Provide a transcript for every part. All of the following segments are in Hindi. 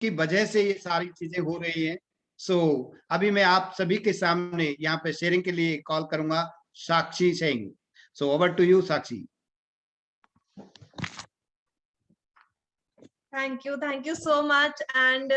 की वजह से ये सारी चीजें हो रही हैं। सो अभी मैं आप सभी के सामने यहाँ पे शेयरिंग के लिए कॉल करूंगा Sakshi Singh. So over to you Sakshi. Thank you so much and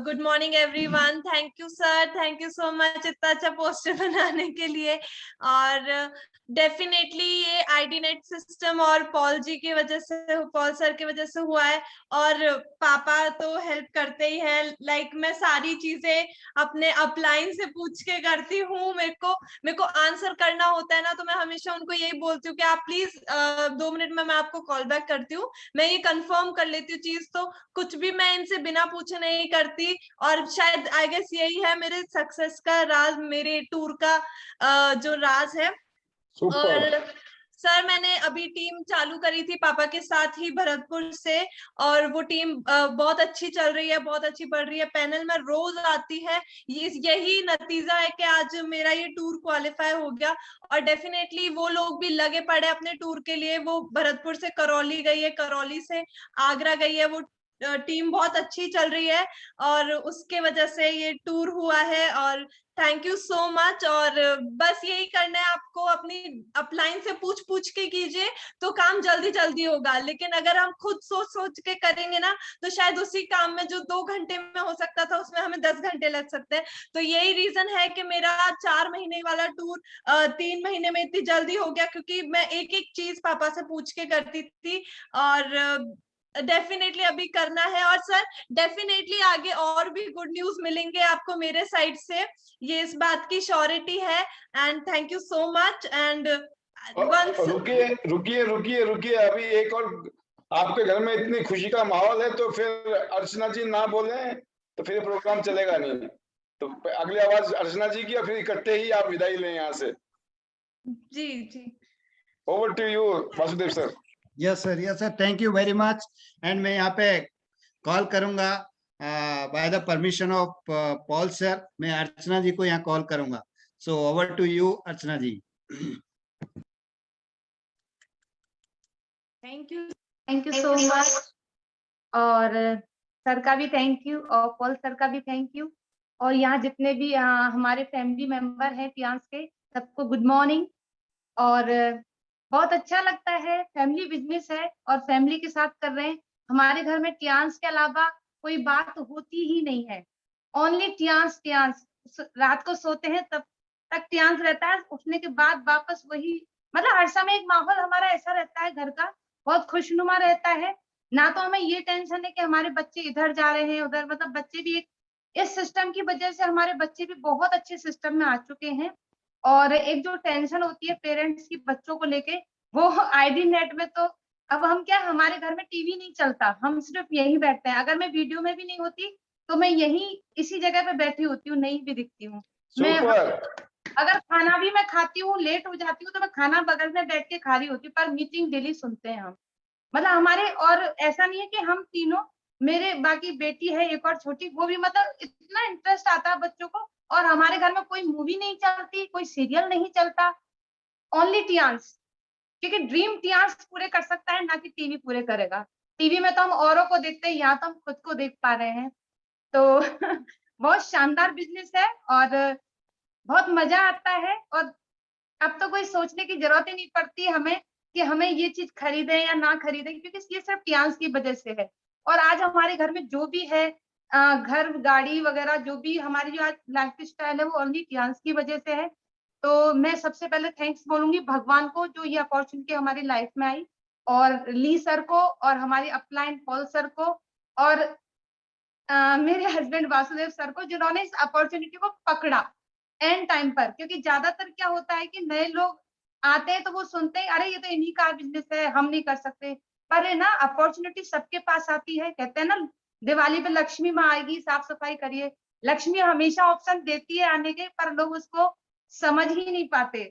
good morning everyone. Thank you sir, thank you so much इतना अच्छा पोस्टर बनाने के लिए। और डेफिनेटली ये आईडीनेट सिस्टम और पॉल जी की वजह से, पॉल सर की वजह से हुआ है। और पापा तो हेल्प करते ही हैं। लाइक मैं सारी चीजें अपने अपलाइन से पूछ के करती हूँ। मेरे को आंसर करना होता है ना, तो मैं हमेशा उनको यही बोलती हूँ कि आप प्लीज 2 मिनट में मैं आपको कॉल बैक करती हूँ, मैं ये कंफर्म कर लेती हूँ चीज। तो कुछ भी मैं इनसे बिना पूछे नहीं करती। और शायद आई गेस यही है मेरे सक्सेस का राज, मेरे टूर का जो राज है। और सर मैंने अभी टीम चालू करी थी पापा के साथ ही भरतपुर से, और वो टीम बहुत अच्छी चल रही है, बहुत अच्छी बढ़ रही है। पैनल में रोज आती है। यही नतीजा है कि आज मेरा ये टूर क्वालिफाई हो गया। और डेफिनेटली वो लोग भी लगे पड़े अपने टूर के लिए। वो भरतपुर से करौली गई है, करौली से आगरा गई है। वो टीम बहुत अच्छी चल रही है और उसके वजह से ये टूर हुआ है। और थैंक यू सो मच। और बस यही करना है आपको, अपनी अपलाइन से पूछ पूछ के कीजिए तो काम जल्दी जल्दी होगा। लेकिन अगर हम खुद सोच सोच के करेंगे ना, तो शायद उसी काम में जो 2 घंटे में हो सकता था, उसमें हमें 10 घंटे लग सकते हैं। तो यही रीजन है कि मेरा 4 महीने वाला टूर 3 महीने में इतनी जल्दी हो गया, क्योंकि मैं एक एक चीज पापा से पूछ के करती थी। और डेफिनेटली अभी करना है। और सर डेफिनेटली आगे और भी गुड न्यूज मिलेंगे आपको मेरे साइड से, ये इस बात की श्योरिटी है। And thank you so much. And रुकिए रुकिए रुकिए रुकिए, अभी एक और, आपके घर में इतनी खुशी का माहौल है तो फिर अर्चना जी ना बोले तो फिर प्रोग्राम चलेगा नहीं। तो अगली आवाज अर्चना जी की और फिर इकट्ठे ही आप विदाई लें यहाँ से। जी जी, over to you Vasudev sir. Yes sir, thank you very much. And मैं यहाँ पे कॉल करूंगा by the permission of Paul sir, मैं अर्चना जी को यहाँ कॉल करूंगा। So over to you Archana ji. Thank you so much. और सर का भी थैंक यू और पॉल सर का भी थैंक यू। और यहाँ जितने भी हमारे फैमिली मेंबर हैं टियांस के, सबको गुड मॉर्निंग। और बहुत अच्छा लगता है, फैमिली बिजनेस है और फैमिली के साथ कर रहे हैं। हमारे घर में टियांस के अलावा कोई बात होती ही नहीं है, ओनली टियांस टियांस। रात को सोते हैं तब तक टियांस रहता है, उठने के बाद वापस वही। मतलब हर समय एक माहौल हमारा ऐसा रहता है घर का, बहुत खुशनुमा रहता है। ना तो हमें ये टेंशन है कि हमारे बच्चे इधर जा रहे हैं उधर, मतलब बच्चे भी एक, इस सिस्टम की वजह से हमारे बच्चे भी बहुत अच्छे सिस्टम में आ चुके हैं। और एक जो टेंशन होती है पेरेंट्स की बच्चों को लेके, वो आईडी नेट में तो अब हम क्या, हमारे घर में टीवी नहीं चलता, हम सिर्फ यही बैठते हैं। अगर मैं वीडियो में भी नहीं होती तो मैं यही इसी जगह पे बैठी होती हूँ, नहीं भी दिखती हूँ मैं। अगर खाना भी मैं खाती हूँ, लेट हो जाती हूँ, तो मैं खाना बगल में बैठ के खा रही होती हूँ, पर मीटिंग डेली सुनते हैं हम। मतलब हमारे, और ऐसा नहीं है कि हम तीनों, मेरे बाकी बेटी है एक और छोटी, वो भी मतलब इतना इंटरेस्ट आता है बच्चों को। और हमारे घर में कोई मूवी नहीं चलती, कोई सीरियल नहीं चलता, ओनली टियांस। क्योंकि ड्रीम टियांस पूरे कर सकता है, ना कि टीवी पूरे करेगा। टीवी में तो हम औरों को देखते हैं, यहाँ तो हम खुद को देख पा रहे हैं। तो बहुत शानदार बिजनेस है और बहुत मजा आता है। और अब तो कोई सोचने की जरूरत ही नहीं पड़ती हमें कि हमें ये चीज खरीदें या ना खरीदें, क्योंकि ये सिर्फ टियांस की वजह से है। और आज हमारे घर में जो भी है, घर गाड़ी वगैरह, जो भी हमारी जो आज लाइफ स्टाइल है, वो ओनली टियांस की वजह से है। तो मैं सबसे पहले थैंक्स बोलूंगी भगवान को, जो ये अपॉर्चुनिटी हमारी लाइफ में आई, और ली सर को, और हमारी अपलाइन पॉल सर को, और मेरे हस्बैंड वासुदेव सर को, जिन्होंने इस अपॉर्चुनिटी को पकड़ा एंड टाइम पर। क्योंकि ज्यादातर क्या होता है कि नए लोग आते हैं तो वो सुनते हैं अरे ये तो इन्हीं का बिजनेस है, हम नहीं कर सकते। पर है ना, अपॉर्चुनिटी सबके पास आती है। कहते हैं ना, दिवाली पे लक्ष्मी माँ आएगी, साफ सफाई करिए। लक्ष्मी हमेशा ऑप्शन देती है आने के, पर लोग उसको समझ ही नहीं पाते।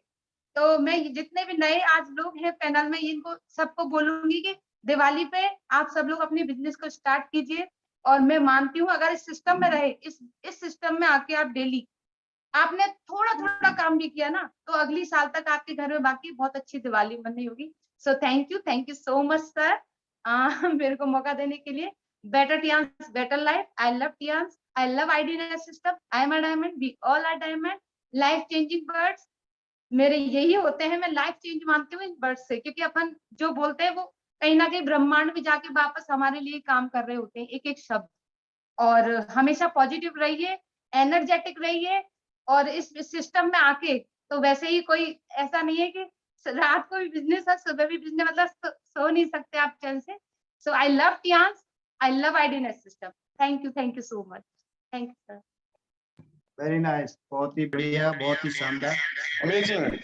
तो मैं जितने भी नए आज लोग हैं पैनल में, इनको सबको बोलूंगी कि दिवाली पे आप सब लोग अपने बिजनेस को स्टार्ट कीजिए। और मैं मानती हूँ अगर इस सिस्टम में रहे, इस सिस्टम में आके आप डेली आपने थोड़ा थोड़ा काम भी किया ना, तो अगली साल तक आपके घर में बाकी बहुत अच्छी दिवाली बन रही होगी। So thank you so much sir, मेरे को मौका देने के लिए। better Tians, better life. I love Tians. I love IDNS system. I am a diamond. We all are diamond. Life changing birds. मेरे यही होते हैं, मैं लाइफ चेंज मानती हूँ इन बर्ड से, क्योंकि अपन जो बोलते हैं वो कहीं ना कहीं ब्रह्मांड में जाके वापस हमारे लिए काम कर रहे होते हैं, एक एक शब्द। और हमेशा पॉजिटिव रहिए, एनर्जेटिक रहिए, और इस सिस्टम में आके तो वैसे ही कोई ऐसा नहीं है कि रात को भी बिजनेस है सुबह भी बिजनेस, मतलब सो नहीं सकते आप चैन से। So I love Tiens, I love IDness system. Thank you so much. Thank you sir. Very nice, बहुत ही बढ़िया, बहुत ही शानदार, अमेजिंग।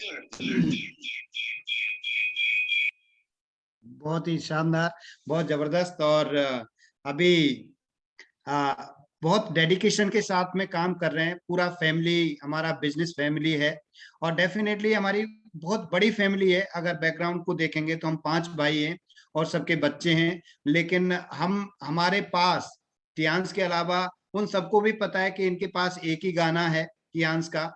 बहुत ही शानदार, बहुत जबरदस्त। और अभी बहुत डेडिकेशन के साथ में काम कर रहे हैं। पूरा फैमिली हमारा बिजनेस फैमिली है, और डेफिनेटली हमारी बहुत बड़ी फैमिली है। अगर बैकग्राउंड को देखेंगे तो हम 5 भाई हैं और सबके बच्चे हैं, लेकिन हमारे पास टियांस के अलावा उन सबको भी पता है कि इनके पास एक ही गाना है टियांस का,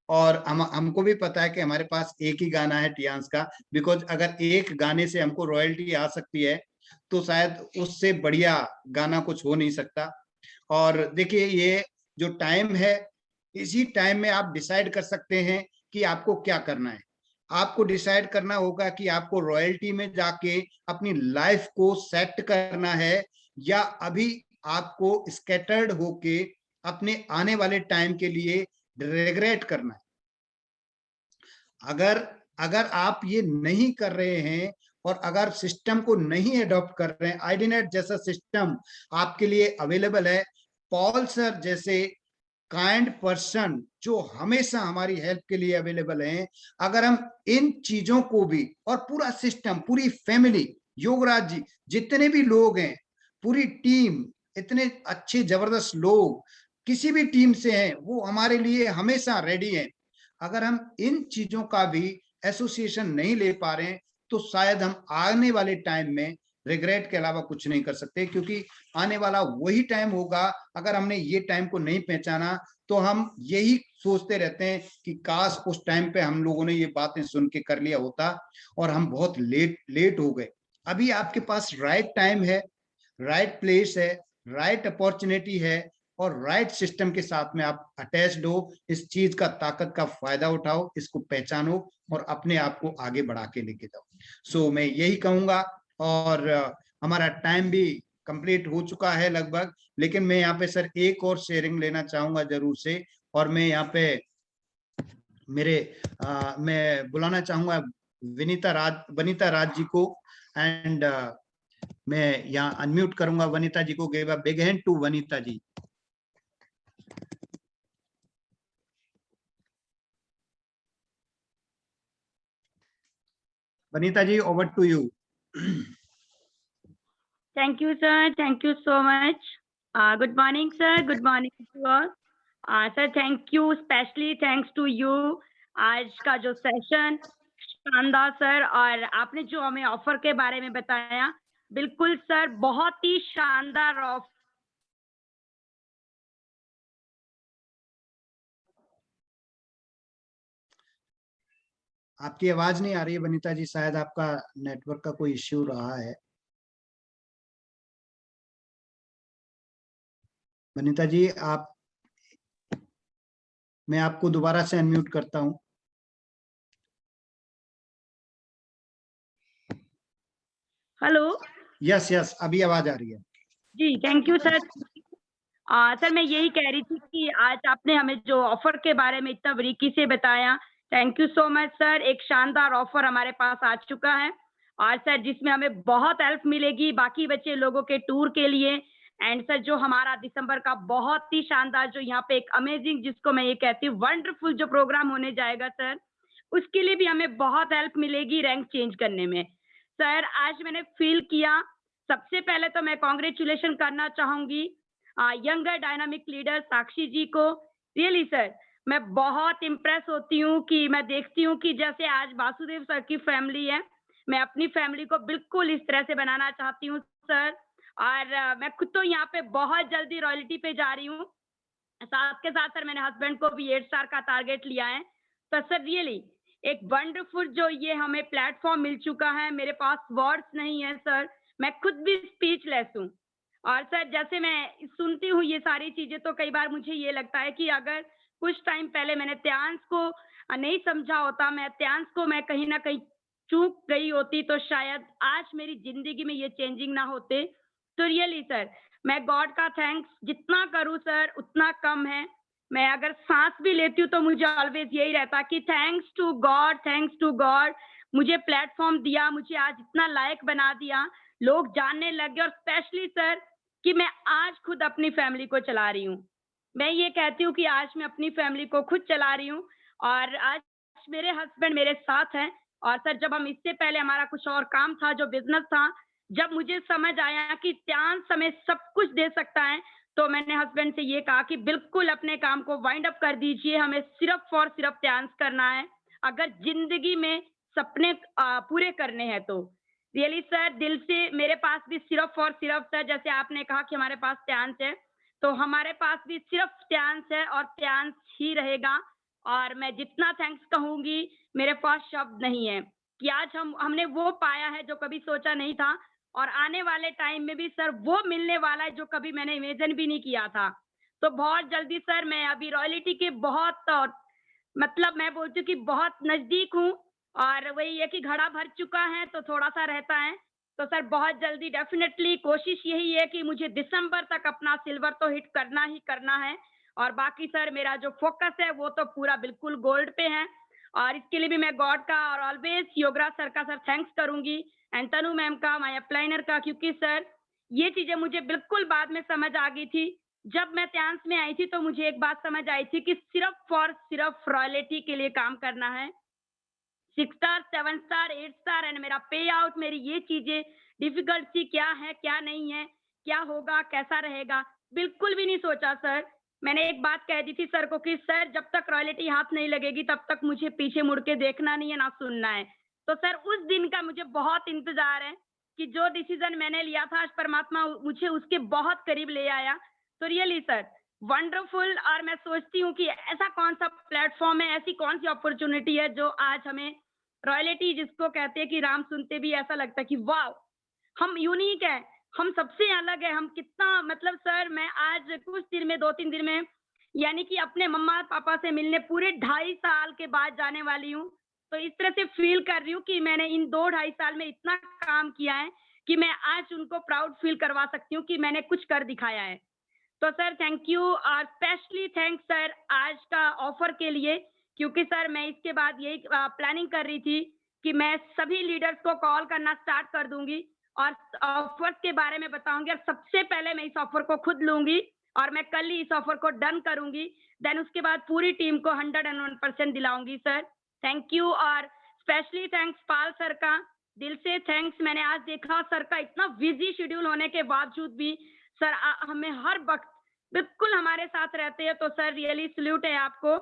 और हमको भी पता है कि हमारे पास एक ही गाना है टियांस का। बिकॉज अगर एक गाने से हमको रॉयल्टी आ सकती है तो शायद उससे बढ़िया गाना कुछ हो नहीं सकता। और देखिए, ये जो टाइम है, इसी टाइम में आप डिसाइड कर सकते हैं कि आपको क्या करना है। आपको डिसाइड करना होगा कि आपको रॉयल्टी में जाके अपनी लाइफ को सेट करना है, या अभी आपको स्कैटर्ड होके अपने आने वाले टाइम के लिए रिग्रेट करना है। अगर आप ये नहीं कर रहे हैं और अगर सिस्टम को नहीं अडॉप्ट कर रहे हैं, आईडीनेट जैसा सिस्टम आपके लिए अवेलेबल है, पॉल सर जैसे काइंड पर्सन जो हमेशा हमारी हेल्प के लिए अवेलेबल हैं, अगर हम इन चीजों को भी, और पूरा सिस्टम, पूरी फैमिली, योगराज जी, जितने भी लोग हैं, पूरी टीम, इतने अच्छे जबरदस्त लोग किसी भी टीम से हैं, वो हमारे लिए हमेशा रेडी हैं। अगर हम इन चीजों का भी एसोसिएशन नहीं ले पा रहे हैं तो शायद हम आने वाले टाइम में रिग्रेट के अलावा कुछ नहीं कर सकते, क्योंकि आने वाला वही टाइम होगा, अगर हमने ये टाइम को नहीं पहचाना तो हम यही सोचते रहते हैं कि काश उस टाइम पे हम लोगों ने ये बातें सुन के कर लिया होता, और हम बहुत लेट हो गए। अभी आपके पास राइट टाइम है, राइट प्लेस है, राइट अपॉर्चुनिटी है, और राइट सिस्टम के साथ में आप अटैच्ड हो। इस चीज का ताकत का फायदा उठाओ, इसको पहचानो और अपने आप को आगे बढ़ा के लेके जाओ। सो मैं यही कहूंगा। और हमारा टाइम भी कंप्लीट हो चुका है लगभग, लेकिन मैं यहाँ पे सर एक और शेयरिंग लेना चाहूंगा जरूर से। और मैं यहाँ पे मैं बुलाना चाहूंगा वनिता राज जी को। एंड मैं यहाँ अनम्यूट करूंगा वनिता जी को। Give a big hand to Vanita ji. Vanita ji, over to you. Thank you, sir. Thank you so much. Good morning, sir. Good morning to all. Sir, thank you. Especially thanks to you. आज का जो सेशन शानदार सर, और आपने जो हमें ऑफर के बारे में बताया, बिल्कुल सर, बहुत ही शानदार ऑफर। आपकी आवाज नहीं आ रही है वनिता जी, शायद आपका नेटवर्क का कोई इश्यू रहा है। वनिता जी, मैं आपको दोबारा से अनम्यूट करता हूं। हेलो। यस, अभी आवाज आ रही है जी, थैंक यू सर। सर, मैं यही कह रही थी कि आज आपने हमें जो ऑफर के बारे में इतना बारीकी से बताया, thank you so much sir. एक शानदार ऑफर हमारे पास आ चुका है, और सर जिसमें हमें बहुत हेल्प मिलेगी बाकी बच्चे लोगों के टूर के लिए। एंड सर, जो हमारा दिसंबर का बहुत ही शानदार, जो यहाँ पे एक अमेजिंग, जिसको मैं ये कहती हूँ वंडरफुल जो प्रोग्राम होने जाएगा सर, उसके लिए भी हमें बहुत हेल्प मिलेगी रैंक चेंज करने में। सर, आज मैंने फील किया, सबसे पहले तो मैं कॉन्ग्रेचुलेशन करना चाहूंगी यंगर डायनामिक लीडर साक्षी जी को। रियली सर, मैं बहुत इम्प्रेस होती हूँ कि मैं देखती हूँ कि जैसे आज वासुदेव सर की फैमिली है, मैं अपनी फैमिली को बिल्कुल इस तरह से बनाना चाहती हूँ सर। और मैं खुद तो यहाँ पे बहुत जल्दी रॉयल्टी पे जा रही हूँ, साथ के साथ सर मैंने हस्बैंड को भी 8 स्टार का टारगेट लिया है। तो सर रियली एक वंडरफुल जो ये हमें प्लेटफॉर्म मिल चुका है, मेरे पास वर्ड्स नहीं है सर, मैं खुद भी स्पीचलेस हूँ। और सर जैसे मैं सुनती हूँ ये सारी चीजें तो कई बार मुझे ये लगता है कि अगर कुछ टाइम पहले मैंने त्यांश को नहीं समझा होता, मैं त्यांश को मैं कहीं ना कहीं चूक गई होती तो शायद आज मेरी जिंदगी में ये चेंजिंग ना होते। तो रियली सर मैं गॉड का थैंक्स जितना करूँ सर उतना कम है। मैं अगर सांस भी लेती हूँ तो मुझे ऑलवेज यही रहता कि थैंक्स टू गॉड मुझे प्लेटफॉर्म दिया, मुझे आज इतना लायक बना दिया, लोग जानने लगे। और स्पेशली सर कि मैं आज खुद अपनी फैमिली को चला रही हूँ। मैं ये कहती हूँ कि आज मैं अपनी फैमिली को खुद चला रही हूँ और आज मेरे हस्बैंड मेरे साथ हैं। और सर जब हम इससे पहले हमारा कुछ और काम था जो बिजनेस था, जब मुझे समझ आया कि त्यांश हमें सब कुछ दे सकता है तो मैंने हस्बैंड से ये कहा कि बिल्कुल अपने काम को वाइंड अप कर दीजिए, हमें सिर्फ और सिर्फ त्यांश करना है अगर जिंदगी में सपने पूरे करने हैं तो। रियली सर दिल से मेरे पास भी सिर्फ और सिर्फ सर जैसे आपने कहा कि हमारे पास त्यांश है तो हमारे पास भी सिर्फ त्यांश है और त्यांश ही रहेगा। और मैं जितना थैंक्स कहूंगी मेरे पास शब्द नहीं है कि आज हमने वो पाया है जो कभी सोचा नहीं था और आने वाले टाइम में भी सर वो मिलने वाला है जो कभी मैंने इमेजिन भी नहीं किया था। तो बहुत जल्दी सर मैं अभी रॉयल्टी के बहुत मतलब मैं बोलती हूँ कि बहुत नजदीक हूँ और वही है कि घड़ा भर चुका है तो थोड़ा सा रहता है। तो सर बहुत जल्दी डेफिनेटली कोशिश यही है कि मुझे दिसंबर तक अपना सिल्वर तो हिट करना ही करना है और बाकी सर मेरा जो फोकस है वो तो पूरा बिल्कुल गोल्ड पे है। और इसके लिए भी मैं गॉड का और ऑलवेज योगराज सर का सर थैंक्स करूंगी एंड तनु मैम का, माय अपलाइनर का, क्योंकि सर ये चीजें मुझे बिल्कुल बाद में समझ आ गई थी। जब मैं त्यांश में आई थी तो मुझे एक बात समझ आई थी कि सिर्फ और सिर्फ रॉयल्टी के लिए काम करना है। 6 स्टार 7 स्टार 8 स्टार एंड मेरा पे आउट, मेरी ये चीजें डिफिकल्ट सी क्या है क्या नहीं है, क्या होगा कैसा रहेगा, बिल्कुल भी नहीं सोचा सर। मैंने एक बात कह दी थी सर को कि सर जब तक रॉयल्टी हाथ नहीं लगेगी तब तक मुझे पीछे मुड़ के देखना नहीं है ना सुनना है। तो सर उस दिन का मुझे बहुत इंतजार है कि जो डिसीजन मैंने लिया था आज परमात्मा मुझे उसके बहुत करीब ले आया। तो रियली सर वंडरफुल। और मैं सोचती हूँ कि ऐसा कौन सा प्लेटफॉर्म है, ऐसी कौन सी अपॉर्चुनिटी है जो आज हमें रॉयल्टी जिसको कहते हैं कि राम सुनते भी ऐसा लगता है कि वाह हम यूनिक है, हम सबसे अलग है, हम कितना मतलब सर मैं आज कुछ दिन में 2-3 दिन में यानी कि अपने मम्मा पापा से मिलने पूरे 2.5 साल के बाद जाने वाली हूँ। तो इस तरह से फील कर रही हूँ कि मैंने इन 2-2.5 साल में इतना काम किया है कि मैं आज उनको प्राउड फील करवा सकती हूँ कि मैंने कुछ कर दिखाया है। तो सर थैंक यू और स्पेशली थैंक्स सर आज का ऑफर के लिए, क्योंकि सर मैं इसके बाद यही प्लानिंग कर रही थी कि मैं सभी लीडर्स को कॉल करना स्टार्ट कर दूंगी और ऑफर्स के बारे में बताऊंगी और सबसे पहले मैं इस ऑफर को खुद लूंगी और मैं कल ही इस ऑफर को डन करूंगी। देन उसके बाद पूरी टीम को 101% दिलाऊंगी सर। थैंक यू और स्पेशली थैंक्स पाल सर का, दिल से थैंक्स। मैंने आज देखा सर का इतना बिजी शेड्यूल होने के बावजूद भी सर हमें हर वक्त बिल्कुल हमारे साथ रहते हैं। तो सर रियली सल्यूट है आपको।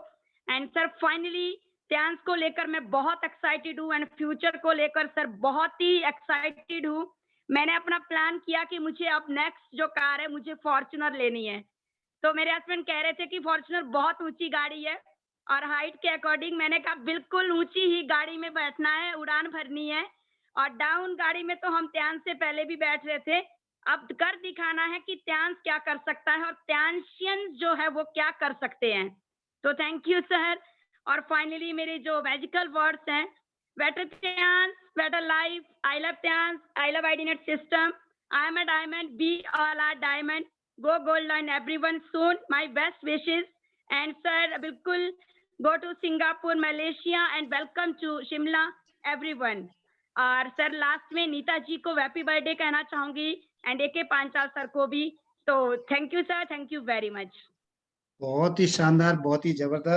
एंड सर फाइनली त्यांश को लेकर मैं बहुत एक्साइटेड हूँ एंड फ्यूचर को लेकर सर बहुत ही एक्साइटेड हूँ। मैंने अपना प्लान किया कि मुझे अब नेक्स्ट जो कार है मुझे फॉर्च्यूनर लेनी है। तो मेरे हस्बैंड कह रहे थे कि फॉर्च्यूनर बहुत ऊंची गाड़ी है और हाइट के अकॉर्डिंग मैंने कहा बिल्कुल ऊंची ही गाड़ी में बैठना है, उड़ान भरनी है। और डाउन गाड़ी में तो हम त्यांश से पहले भी बैठ रहे थे, अब कर दिखाना है कि त्यांश क्या कर सकता है और त्यांशियंस जो है वो क्या कर सकते हैं। तो थैंक यू सर। और फाइनली मेरे जो मैजिकल वर्ड्स हैं, better Tiens, better life, I love Tiens, I love IDnet system, I am a diamond, be all are diamond, go gold on everyone soon, my best wishes. And sir बिल्कुल go to Singapore, Malaysia and welcome to Shimla everyone. और सर लास्ट में नीता जी को हैप्पी बर्थडे कहना चाहूंगी एंड AK पांचाल सर को भी। तो thank you sir, thank you very much. बहुत ही शानदार, बहुत ही जबरदस्त।